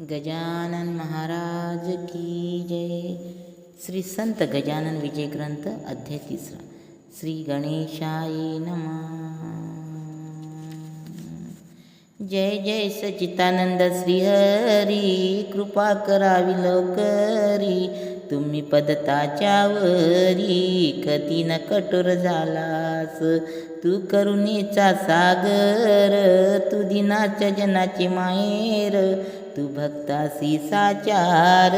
गजानन महाराज की जय. श्री संत गजानन विजय ग्रंथ अध्याय 3. श्री गणेशाय नमः. जय जय सच्चिदानंद श्री हरी, कृपा करावी लवकरी. तुम्ही पदताच्यावरी, कधी न कठोर झालास. तू करुणेचा सागर, तू दिनाच्या जनाचे माहेर. तू भक्तासी साचार,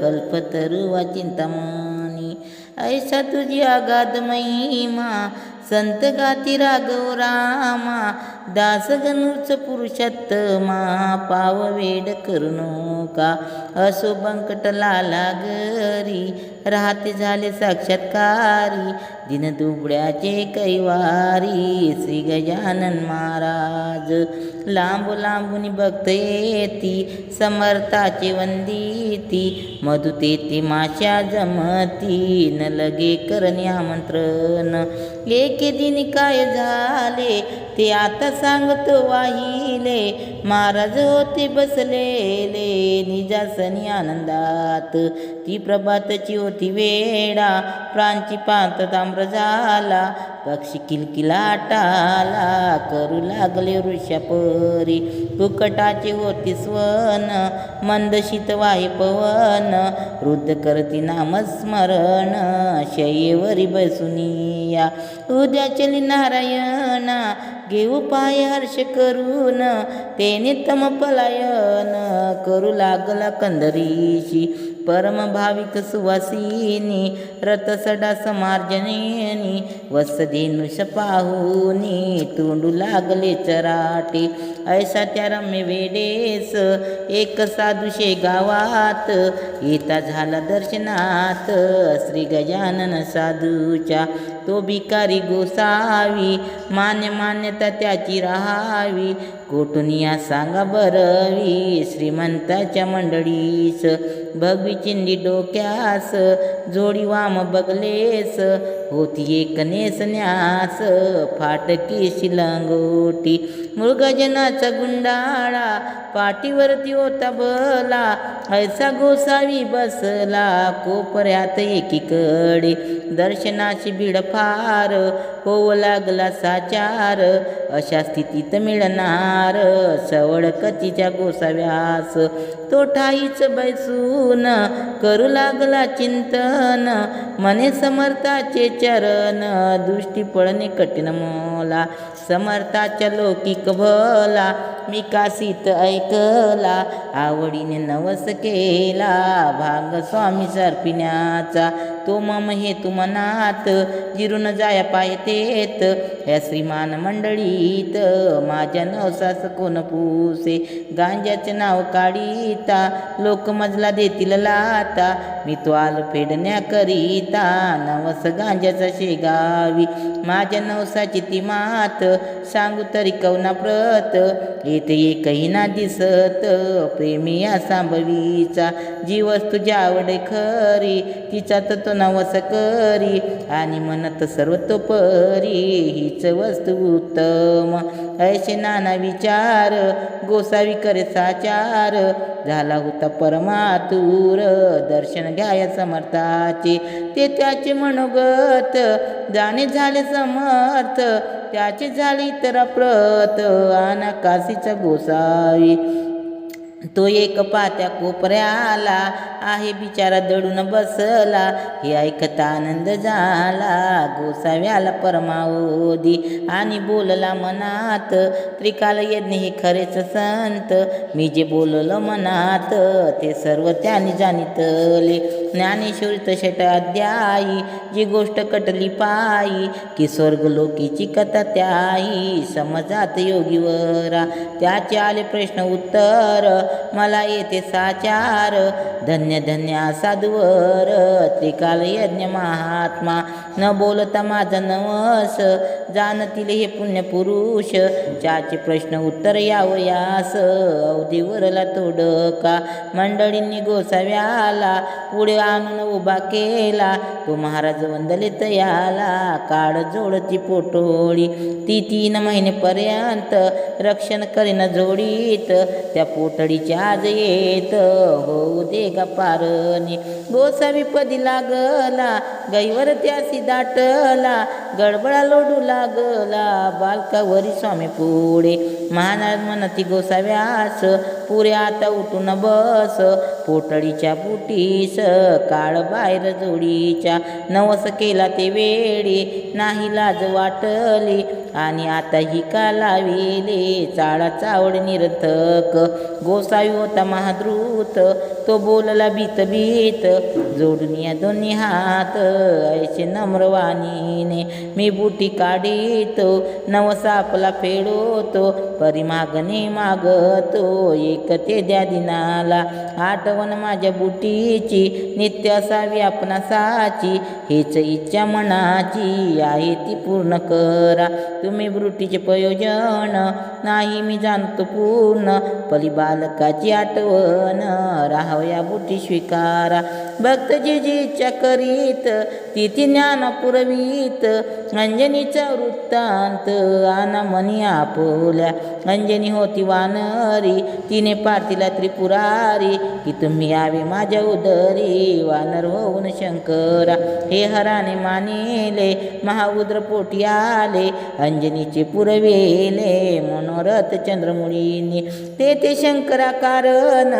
कल्पतरुवा चिंतामणी. ऐसा तुझी अगाध महिमा, संत गाती राघव रामा. दास गणूच पुरुषोत्तमा, पाव वेड करू नका. असो बंकट लागरी, राहते झाले साक्षात्कारी. दिन दुबळ्याचे कैवारी, श्री गजानन महाराज. लांब लांबून भक्त येती, समर्थाचे वंदिती. मधु तेथे माशा जमती, न लगे करणे आमंत्रण. एके दिनी काय झाले, ते आता सांगतो वाहिले. महाराज होते बसलेले, निजासनी आनंदात. ती प्रभातची होती वेळा, प्रांची पांत ताम्र झाला. पक्षी किलकिलाटाला, करू लागले वृषापरी. कुकटाचे होते स्वन, मंद शीत वाहे पवन. वृद्ध करती नामस्मरण, शय्येवरी बसुनिया. उद्या चली नारायणा, घेऊ पाय हर्ष करून. तेने तम पलायन, करू लागला कंदरीशी. परम भाविक सुवासिनी, रथ सडा समार्जनेनी. वत्सधेनुष पाहुनी, तोंडू लागले चराटे. ऐसा त्या रम्य वेडेस, एक साधुशे गावात. येता झाला दर्शनात, श्री गजानन साधूच्या. तो भिकारी गोसावी, मान्यता त्याची राहावी. कोटुनिया सांगा बरवी, श्रीमंताच्या मंडळीस. भगवी चिंदी डोक्यास, जोडी वाम बगलेस. होती एक नेसन्यास, फाटकी शिलंगोटी. मृगजनाचा गुंडाळा, पाठीवरती होता बला. ऐसा गोसावी बसला, कोपऱ्यात एकीकडे. दर्शनाची भीड फार, होऊ लागला साचार. अशा स्थितीत मिळणार, सवड कतीच्या गोसाव्यास. तो ठाईच बैसून, करू लागला चिंतन. मने समर्थाचे चरण, दृष्टी पडणे कठीण मोला. समर्थाच्या लौकिक भला, मी काशीत ऐकला. आवडीने नवस केला, भाग स्वामी सर्पिण्याचा. तो मम हेतू मनात, जिरून जाया पायतेत. ह्या श्रीमान मंडळीत, माझ्या नवसास कोण पुसे. गांजाचे नाव काढीता, लोक मजला देतील लाता. मी तो आल फेडण्याकरिता, नवस गांजाचा शेगावी. माझ्या नवसाची ती मात, सांगू तरी कवना प्रत. येथे एकही ना दिसत, प्रेमी या सांभवीचा. जी वस्तू जी आवडे खरी, तिचा तो नवस करी. आणि म्हणत सर्वतोपरी, हीच वस्तू उत्तम. ऐसे नाना विचार, गोसावी करे साचार. झाला होता परमातुर, दर्शन घ्याया समर्थाचे. ते त्याचे मनोगत, जाणे झाले समर्थ. त्याचे झाले इतर प्रत, आना काशीचा गोसावी. तो एक पात्या कोपऱ्याला, आहे बिचारा दडून बसला. हे ऐकता आनंद झाला, गोसाव्याला परमावधी. आणि बोलला मनात, त्रिकाल यज्ञ हे खरेच संत. मी जे बोललो मनात, ते सर्व त्याने जाणितले. ज्ञानेश्वरी 6 अध्यायी, जी गोष्ट कटली पायी. की स्वर्गलोकीची कथा त्याही, समजात योगीवरा. त्याचे आले प्रश्न उत्तर, मला येते साचार. धन्य पुण्यधन्या साधुवर त्रिकाल यज्ञ महात्मा न बोलता माझा नवस जाणतील हे पुण्यपुरुष चाचे प्रश्न उत्तर यावयास अवधीवरला तोडका मंडळींनी गोसाव्याला पुढे आणून उभा केला तो महाराज वंदले तयाला काळ जोडती पोटोळी ती 3 महिनेपर्यंत रक्षण करीन जोडीत त्या पोटळीचे आज येत होऊ दे गा पारणी गोसावी पदी लागला गैवर त्यासी दाटला गडबडा लोडू लागला बालकावरी स्वामी पुढे महाराज म्हणती गोसाव्यास पुरे आता उठून बस पोटळीच्या बुटीस काळ बाहेर जोडीच्या नवस केला ते वेळी नाही लाज वाटली आणि आता ही का लाविले चाळा चावड निरथक गोसावी होता महाद्रुत तो बोलला भीत भीत जोडून या दोन्ही हात ऐसे नम्रवाणीने मी बुटी काढितो नवस आपला फेडवतो परी मागणे मागतो एक ते द्या दिनाला आठवण माझ्या बुटीची नित्य असावी आपणासाची हेच इच्छा मनाची आहे ती पूर्ण करा तुम्ही बुटीचे प्रयोजन नाही मी जाणतो पूर्ण पली बालकाची आठवण राहावया बुटी स्वीकारा भक्त जी जी इच्छा करीत तिथे ज्ञान पुरवीत अंजनीचा वृत्तांत आना मनी आपोल्या अंजनी होती वानरी तिने पार्थिला त्रिपुरारी की तुम्ही यावे माझ्या उदरी वानर होऊन शंकरा हे हराने मानिले महाउद्र पोटी आले अंजनीचे पुरवेले मनोरथ चंद्रमुळीने ते शंकरा कारण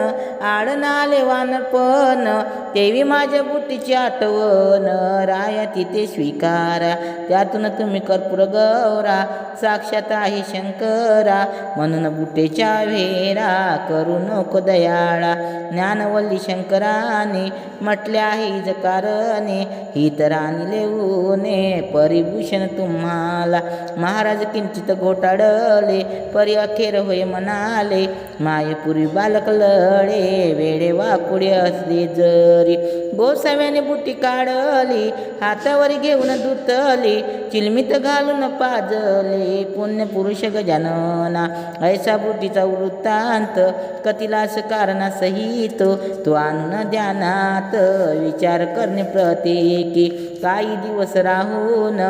आडन आले वानरपण तेवी माझ्या बुटीची आठवण राया तिथे स्वीकारा त्यातून तुम्ही कर्पूर गौरा साक्षात आहे शंकरा म्हणून बुटेच्या वेरा करू नको दयाळा ज्ञानवल्ली शंकराने म्हटले आहे इजकारणे ही तर आणले ऊने परिभूषण तुम्हाला महाराज किंचित घोटाळले परी अखेर होय म्हणाले मायेपूर्वी बालक लढे वेडे वाकुडे असले जरी गोसाव्याने बुटी काढली हातावर घेऊन धुतली चिलमीत घालून पाजले पुण्य पुरुष गजानना ऐसा बुटीचा वृत्तांत कथिलास कारणासहित तो आणून ध्यानात विचार करणे प्रत्येकी काही दिवस राहून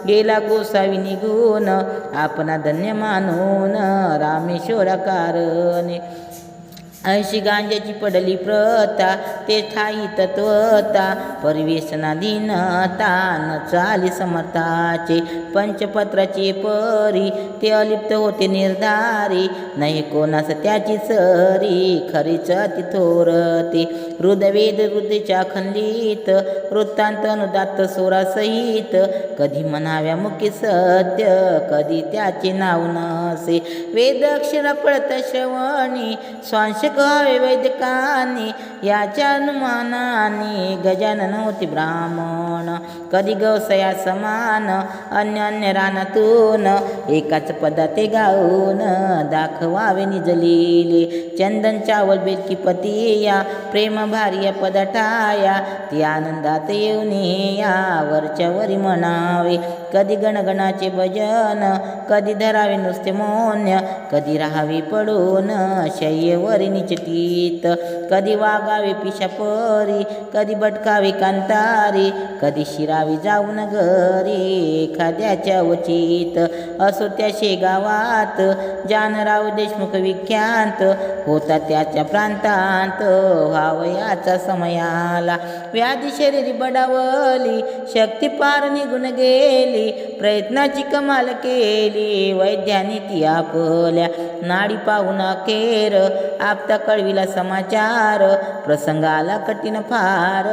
गेला गोसावी निघून आपणा धन्य मानून रामेश्वरा कारणे ऐशी गांजाची पडली प्रथा ते ठाई तत्वता परिवेशनाधीनता न चाली समर्थाचे पंचपत्राचे परी ते अलिप्त होते निर्धारी नाही कोणास त्याची सरी खरीच ती थोरते हृदवेद हृदयच्या खंडित वृत्तांत अनुदात्त सोरासहित कधी म्हणाव्या मुखी सत्य कधी त्याचे नाव नसे वेद अक्षर पळत श्रवणी स्वांश हवे वैदिकांनी याच्या अनुमानाने गजानन होते ब्राह्मण कधी गवसया समान अन्य रानातून एकाच पदा ते गाऊन दाखवावे निजलेले चंदन चावल बेलकी पतिया प्रेम भार्य पदाठाया ती आनंदात येऊन या वरच्या वरी म्हणावे कधी गणगणाचे भजन कधी धरावे नुसते मौन्य कधी राहावे पडून शय्येवरी निचतीत कधी वागावे पिशापरी कधी भटकावे कांतारी कधी शिरावे जाऊन घरी एखाद्याच्या वचित असो त्या शेगावात जानराव देशमुख विख्यात होता त्याच्या प्रांतांत व्हावयाचा समयाला व्याधी शरीरी बडावली शक्ती पार निघून गेली प्रयत्नाची कमाल केली वैद्याने ती आपल्या नाडी पाहून अखेर आपता कळविला समाचार प्रसंगाला कठीण फार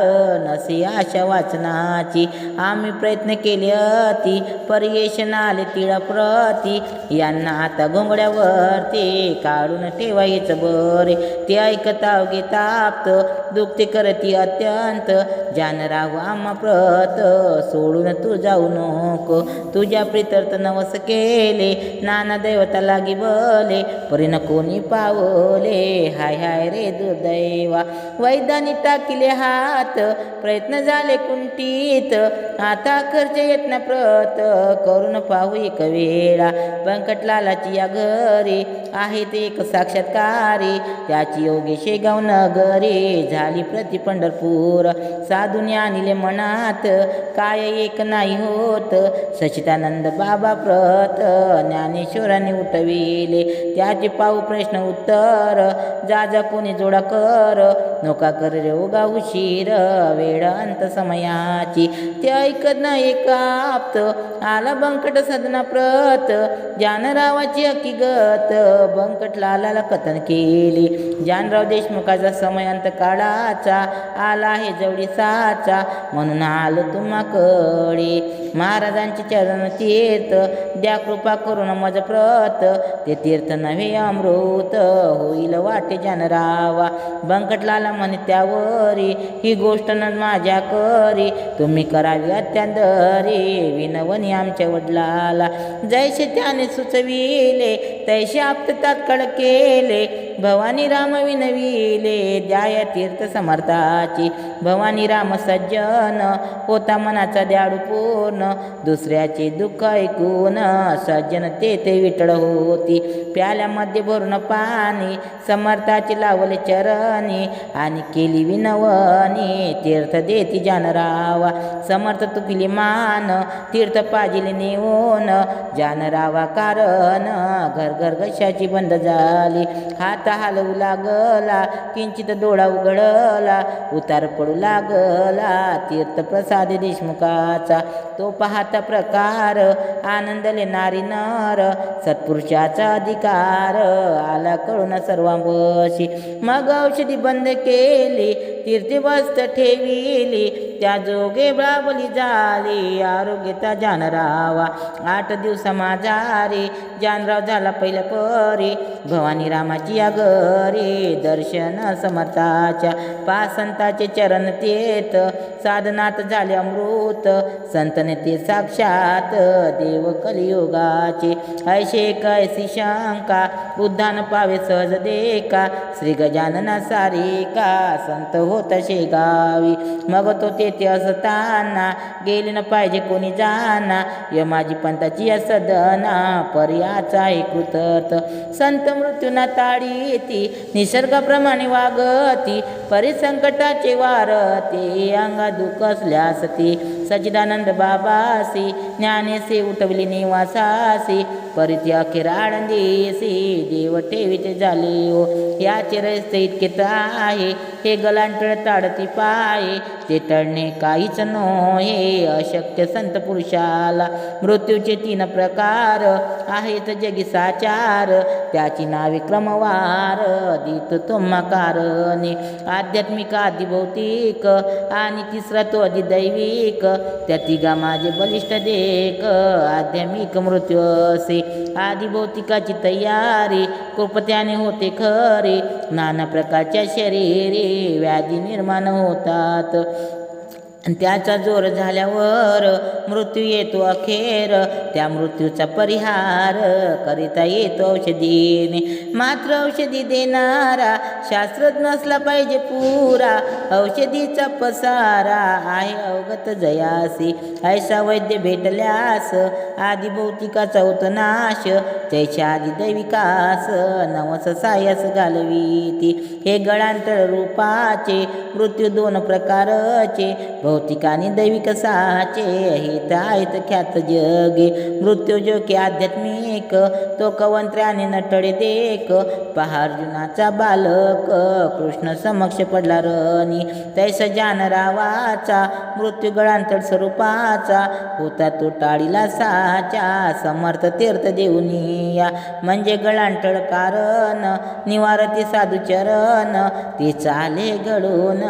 नसे आशा वाचनाची आम्ही प्रयत्न केले अति पर्येशन आले तिळा प्रती यांना आता घोंगड्यावरती काढून ठेवायचं बरे. ते ऐकता अवघे ताप्त दुखते करती अत्यंत जानराव आम्हा प्रत सोडून तू जाऊ नको. तुझ्या प्रितर्थ नवस केले नाना दैवता लागी बले परिण कोणी पावले हाय हाय रे दुर्दैवा. वैद्यानी टाकिले हात प्रयत्न झाले कुंठित आता खर्च येत ना प्रत करून पाहू एक वेळा. बंकटलालाची या घरी आहे ते एक साक्षात्कारी त्याची योगी शेगाव नगरी झाली प्रति पंढरपूर. साधूने आणले मनात काय एक नाही होत सच्चिदानंद बाबा प्रत ज्ञानेश्वराने उठविले त्याचे पाहू प्रश्न उत्तर जा जा कोणी जोडा कर नोका कर रे उगा उशीर वेळ अंत समयाची. ते ऐकत न एकाप्त आला बंकट सदना प्रत जानरावाची हकीकत बंकटलालाला कथन केली. जानराव देशमुखाचा समय अंत काळाचा आला आहे जवळी साचा म्हणून आलो तुम्हाकडे. महाराजांचे चरण तीर्थ द्या कृपा करून मज प्रत ते तीर्थ नव्हे अमृत होईल वाटे जानरावा. बंकटलाला म्हणे त्यावरी ही गोष्ट न माझ्या करी तुम्ही करावी अत्यांदरी विनवणी आमच्या वडिलाला. जैसे त्याने सुचविले तैसे आप्त तात्काळ केले भवानी राम विनविले द्याया तीर्थ समर्थाची. भवानी राम सज्जन होता मनाचा द्याडू पूर्ण दुसऱ्याचे दुःख ऐकून सज्जन ते विठळ होती. प्याल्यामध्ये भरून पाणी समर्थाचे लावले चरणी आणि केली विनवणी तीर्थ देती जानरावा. समर्थ तुकली मान तीर्थ पाजिले नेऊन जानरावा कारण घर घर घशाची बंद झाली. हात हलवू लागला किंचित डोळा उघडला उतार पडू लागला तीर्थ प्रसाद देशमुखाचा. तो पाहता प्रकार आनंदले नारी नर सत्पुरुषाचा अधिकार आला कळून सर्वांबशी. मग औषधी बंद केली तीर्थे वस्त ठेविली त्या जोगे ब्राबली झाली आरोग्यता जानरावा. 8 दिवस माझारी जानराव झाला पहिल्या परी भवानी रामाची या घरी दर्शन समर्थाच्या. पासंताचे चरण तेत साधनात झाले अमृत संतने ते साक्षात देव कलियुगाचे. ऐशे कैसी शंका उद्धान पावे सहज देखा श्री गजानना सारिका संत होता शेगावी. मग तो तेथे असताना गेले न पाहिजे कोणी जाना यमाजी पंथाची या सदना पर्याचा आहे कृतर्थ. संत मृत्यूना ताडीती निसर्गाप्रमाणे वागती परिसंकटाचे वारती अंगा दुःख असल्यास ती सच्चिदानंद बाबासी ज्ञानेसे उठवली निवासासी परिती अखेर आळंदीसी देव ठेवीते झाले हो. याचे रस्ते इतके आहे हे गलांटळ ताडती पाये ते टळणे काहीच नोहे अशक्य संत पुरुषाला. मृत्यूचे 3 प्रकार आहेत जगी साचार त्याची नावे क्रमवार दित तुम्हा कारणे. आध्यात्मिक आदिभौतिक आणि तिसरा तो अधिदैविक त्या तिघा माझे बलिष्ठ देख आध्यात्मिक मृत्यू असे. आदिभौतिकाची तयारी कृपत्याने होते खरे नाना प्रकारच्या शरीरे व्याधी निर्माण होतात त्याचा जोर झाल्यावर मृत्यू येतो अखेर त्या मृत्यूचा परिहार करिता येतो औषधीने. मात्र औषधी देणारा शास्त्रज्ञ नसला पाहिजे पुरा औषधीचा पसारा आहे अवगत जयासी. ऐसा वैद्य भेटल्यास आदिभौतिकाचा होतो नाश त्याच्या आधी दैविकास नवस सायस घालवीती. हे गळांतर रूपाचे मृत्यू 2 प्रकारचे भौतिक आणि दैविक साचे हित आहेत ख्यात जगे. मृत्यू जो की आध्यात्मिक ऐक, तो कवंत्र्याने नटळे देख. पहा अर्जुनाचा बालक, कृष्ण समक्ष पडला रणी. तैस जानरावाचा मृत्यू गळांतळ स्वरूपाचा, होता तो टाळीला साचा. समर्थ तीर्थ देऊनिया, म्हणजे गळांतळ कारण. निवारती साधू चरण, ते चाले घडून.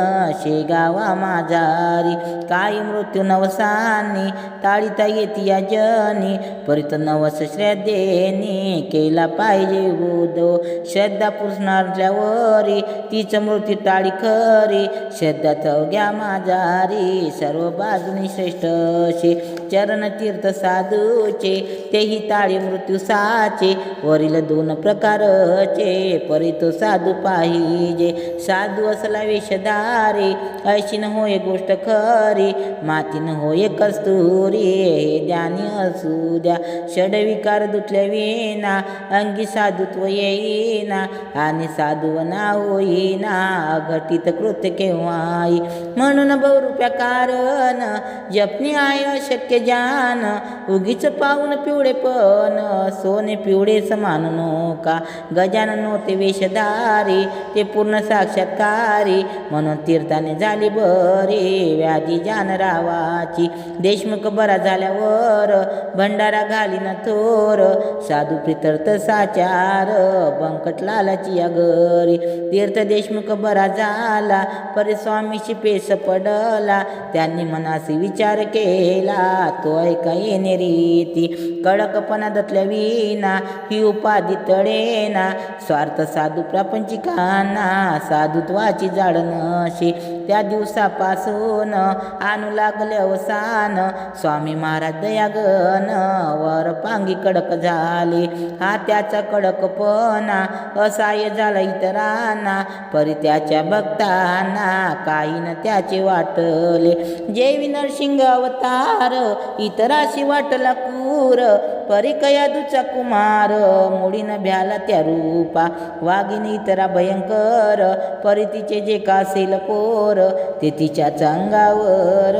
शेगावा माझारी काही मृत्यू नवसानी, टाळीता येती या जनी. परित नवस श्रद्धेनी, केला पाहिजे उदो. श्रद्धा पुसणाऱ्यावरी, तीच मृत्यू टाळी खरी. श्रद्धा चौघ्या माझारी, सर्व बाजूनी श्रेष्ठ असे. चरण तीर्थ साधूचे, तेही टाळे मृत्यू साचे. वरील दोन प्रकारचे, परितो साधू पाहिजे. साधू असला वेशधारी, ऐशी न होय गोष्ट खरी. मातीन होय कस्तुरी, हे ज्ञानी असू द्या. षडविकार दुटल्या विना, अंगी साधुत्व येईना. आणि साधुवना होईना, अघटित कृत्य केव्हाही. म्हणून बहुरूप्या कारण, जपणी आहे अशक्य जान. उगीच पाहून पिवळेपण, सोने पिवळे समान नोका. गजानन होते वेशधारी, ते पूर्ण साक्षात्कारी. म्हणून तीर्थाने झाली बरी, व्याधी जानरावाची. देशमुख बरा झाल्यावर, भंडारा घालीन थोर. साधू प्रितर्थ साचार, बंकट लालाची या घरी. तीर्थ देशमुख बरा झाला, परिस्वामीशी पेस पडला. त्यांनी मनासी विचार केला, तो ऐका येणे रीती. कडकपणा दतल्या विना, ही उपाधी तळेना. स्वार्थ साधू प्रापंचिकांना, साधुत्वाची जाड नशी. त्या दिवसापासून आणू लागले अवसान. स्वामी महाराज दयागन, वर पांगी कडक झाले. हा त्याचा कडकपणा, असाय झाला इतरांना. परी त्याच्या भक्तांना, काही न त्याचे वाटले. जेवी नरसिंह अवतार, इतराशी वाटला क्रूर. परी कयादूचा कुमार, मुडीन भ्याला त्या रूपा. वाघिनी इतरा भयंकर, परी तिचे जे का असेल पोर. ते तिच्याच अंगावर,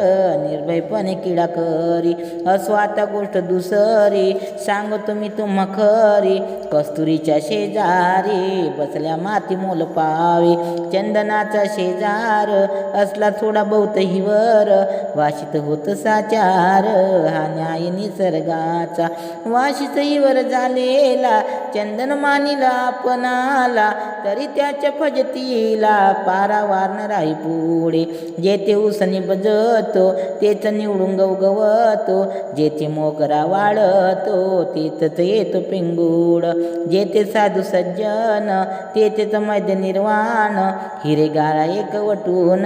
निर्भयपणे किडा करी. अस्वाता गोष्ट दुसरी, सांगतो मी तुम्हा खरी. कस्तुरीच्या शेजारी, बसल्या माती मोल पावे. चंदनाचा शेजार, असला थोडा बहुत हिवर. वाशित होत साचार, हा न्याय निसर्गाचा. वाशित हिवर झालेला, चंदन मानिला आपणाला. तरी त्याच्या फजतीला, पारावार न राही पुढे. जेथे उसनी बजतो, तेच निवडून गवगवतो. जेथे मोगरा वाढतो, तेथच येतो पिंगूड. जेथे साधू सज्जन, तेथेच मध्य निर्वाण. हिरेगारा एकवटून,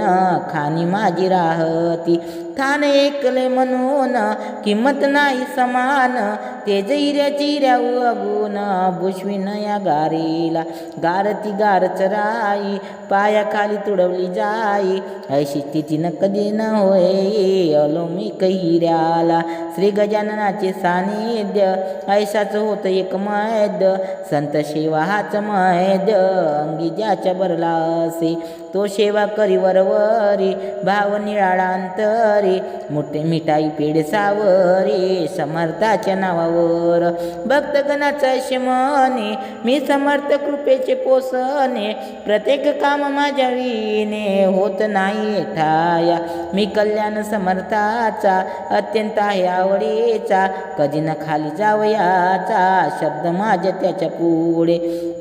खानी माझी राहती. थान एकले म्हणून, किंमत नाही समान. तेज हिऱ्याची हिऱ्या उगून, भुशविन या गारीला. गारती गारच राई, पायाखाली तुडवली जाई. ऐशी स्थिती न कधी न होय, अलोमिक हिऱ्याला. श्री गजाननाचे सानिध्य, ऐसाच होत एक मैद्य. संत सेवा हाच मैद्य, अंगी ज्याच्या भरला असे. तो सेवा करी वरवरी, भाव निळाळा अंतरी. मोठे मिठाई पेड सावरी, समर्थाच्या नावावर. भक्तगणाचा शमने, मी समर्थ कृपेचे पोसणे. प्रत्येक काम माझ्या विने, होत नाही ठाया. मी कल्याण समर्थाचा, अत्यंत आहे आवडीचा. कधी न खाली जावयाचा, शब्द माझ्या त्याच्या पुढे.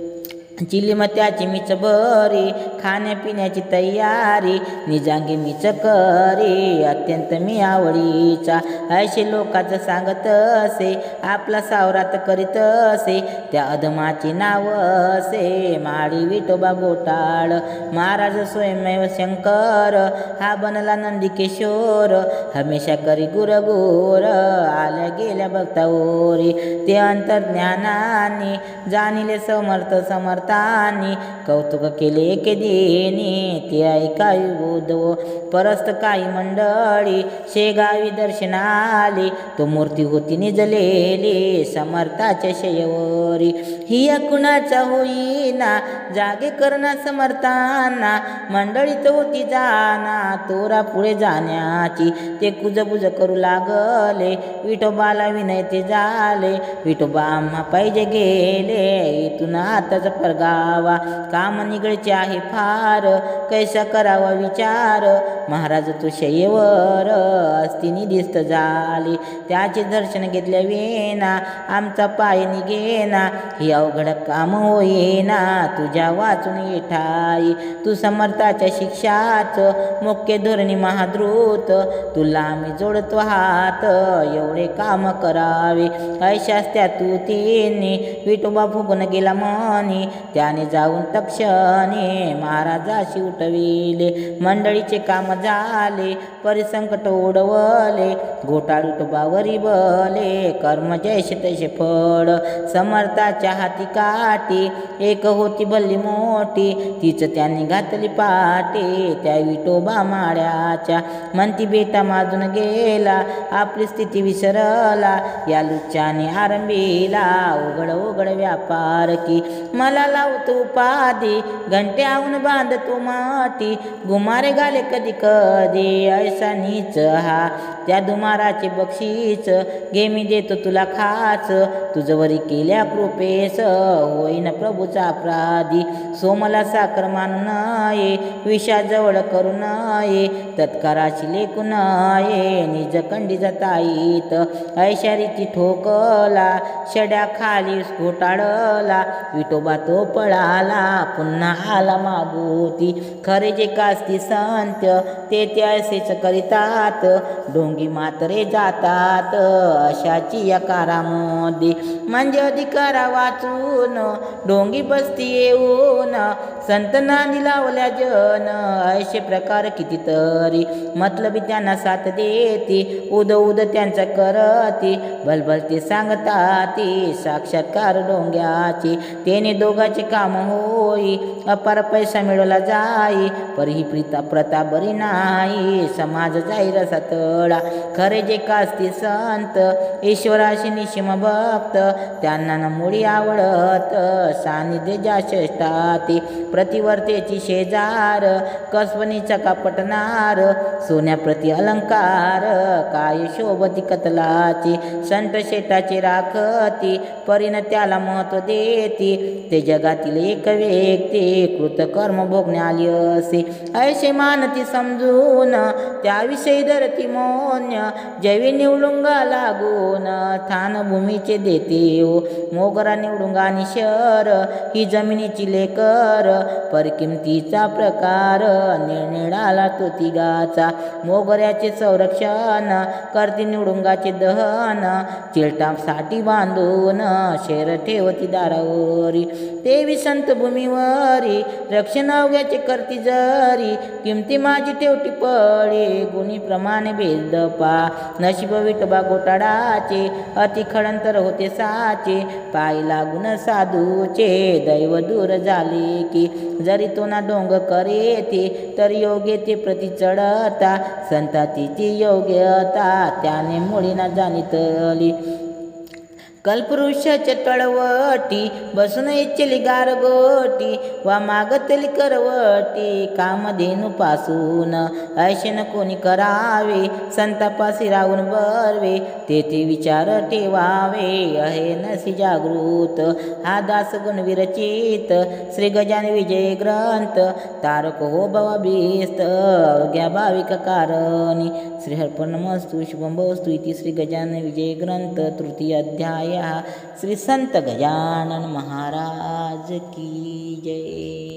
चिलीम त्याची मीच बरी, खाण्यापिण्याची तयारी. निजांगी मीच करी, अत्यंत मी आवडीचा. ऐसे लोकांचं सांगत असे, आपला सावरात करीत असे. त्या अधमाचे नाव असे, माळी विठोबा गोटाळ. महाराज स्वयंमेव शंकर, हा बनला नंदिकेश्वर. हमेशा करी गुरगोर, आल्या गेल्या भक्तावरी. ते अंतर्ज्ञानाने, जाणिले समर्थ समर्थ समर्थांनी कौतुक केले केदिनी ते ऐकावी उद्धव परस्त काही मंडळी शेगावी दर्शनाली तो मूर्ती होती निजलेली समर्थाच्या शयवरी हिया कुणाचा होईना जागे करणा समर्थांना मंडळीत होती जाना तोरा पुढे जाण्याची ते कुजबुज करू लागले विठोबाला विनयते झाले विठोबा आम्हा पाहिजे गेले इथून आताच परगावा काम निगळचे आहे फार कैसा करावा विचार महाराज तो शय्येवर अस्तिनी दिस्त झाली त्याचे दर्शन घेतल्या वेना आमचा पाय निघेना ही अवघड काम होईना तुझ्या वाचून येठाई तू समर्थाच्या शिक्षाच मुख्य धोरणी महाद्रुत तुला आम्ही जोडतो हात एवढे काम करावे ऐशास त्या तू तिनी विठोबा फुगून गेला मनी त्याने जाऊन तक्षणी महाराजाशी उठविले मंडळीचे काम झाले परिसंकट ओढवले घोटाळ विठोबावरी बले कर्म जैसे तैसे फळ समर्थाच्या हाती काठी एक होती भल्ली मोठी तीच त्यांनी घातली पाठी त्या विठोबा माळ्याच्या म्हणती बेटा माजून गेला आपली स्थिती विसरला या लुच्च्याने आरंभीला उघड उघड व्यापार की मला लावतो उपाधी घंट्याहून बांधतो माठी गुमारे घाले कधी कधी ऐसा नीच हा त्या दुमाराचे बक्षीस घे मी देतो तुला खाच तुझवरी केल्या कृपेस होईन प्रभूचा अपराधी सोमला साखर मानू नये विषाजवळ करू नये तत्काराची लेखू नये निज कंडी जाताईत ऐशा रीती ठोकला शड्या खाली घोटाळला विठोबा तो पळाला पुन्हा आला मागोती खरे जे कास्ती संत ते असेच करीतात डोंगी मात्रे जातात अशाची या कारामध्ये म्हणजे अधिकारा वाचून डोंगी बसती येऊन संत नांदी लावल्या जन असे प्रकार कितीतरी मतलबी त्यांना साथ देती उद उद त्यांचा करती भलभल ते सांगताती साक्षात्कार डोंग्याची तेने दोघाचे काम होई अपार पैसा मिळवला जाई पर ही प्रता बरी नाही समाज जाईल असा तळा खरे जे कास्ती संत ईश्वराशी निशिम भक्त त्यांना न मुळी आवडत सानिध्य ज्या श्रेष्ठाती प्रतिवर्तेची शेजार कसबनीचा कापटणार सोन्याप्रती अलंकार काय शोभती कतलाची संत शेटाची राखती परीन त्याला महत्व देती ते जगातील एक व्यक्ती कृतकर्म भोगणे आली असे ऐसे मानती समजून त्याविषयी धरती मौन्य जैवी निवडुंगा लागून स्थानभूमीचे देते हो मोगरा निवडुंगा निशर ही जमिनीची लेकर परकिमतीचा प्रकार निळनिळाला तो तिघाचा मोगऱ्याचे संरक्षण करती निवडुंगाचे दहन चिलटासाठी बांधून शेर ठेवती दारावरी तेवी संत भूमीवरी रक्षण अवघ्याचे करती जरी किमती माझी ठेवटी पडे गुणी प्रमाणे भेद पा नशीब विठोबा घोटाळाचे अति खडंतर होते साचे पाय लागून साधूचे दैव दूर झाले की जरी तो ना डोंग करेते तर योग्य ते प्रति चढता संततीची योग्यता त्याने मुळी ना जाणीतली कल्पवृक्षाच्या तळवटी बसून इच्छली गारगोटी वा मागतली करवटी कामधेनू पासून ऐशेन कोणी करावे संतापासी राहून बरवे तेथे विचार ठेवावे आहे नसी जागृत हा दास गुण विरचित श्री गजान विजय ग्रंथ तारक हो भवा भीस्त अवघ्या भाविक कारणी श्री हरपणमस्तु शुभम भवस्तु इति श्री गजानन विजय ग्रंथ तृतीय अध्याय श्री संत गजानन महाराज की जय।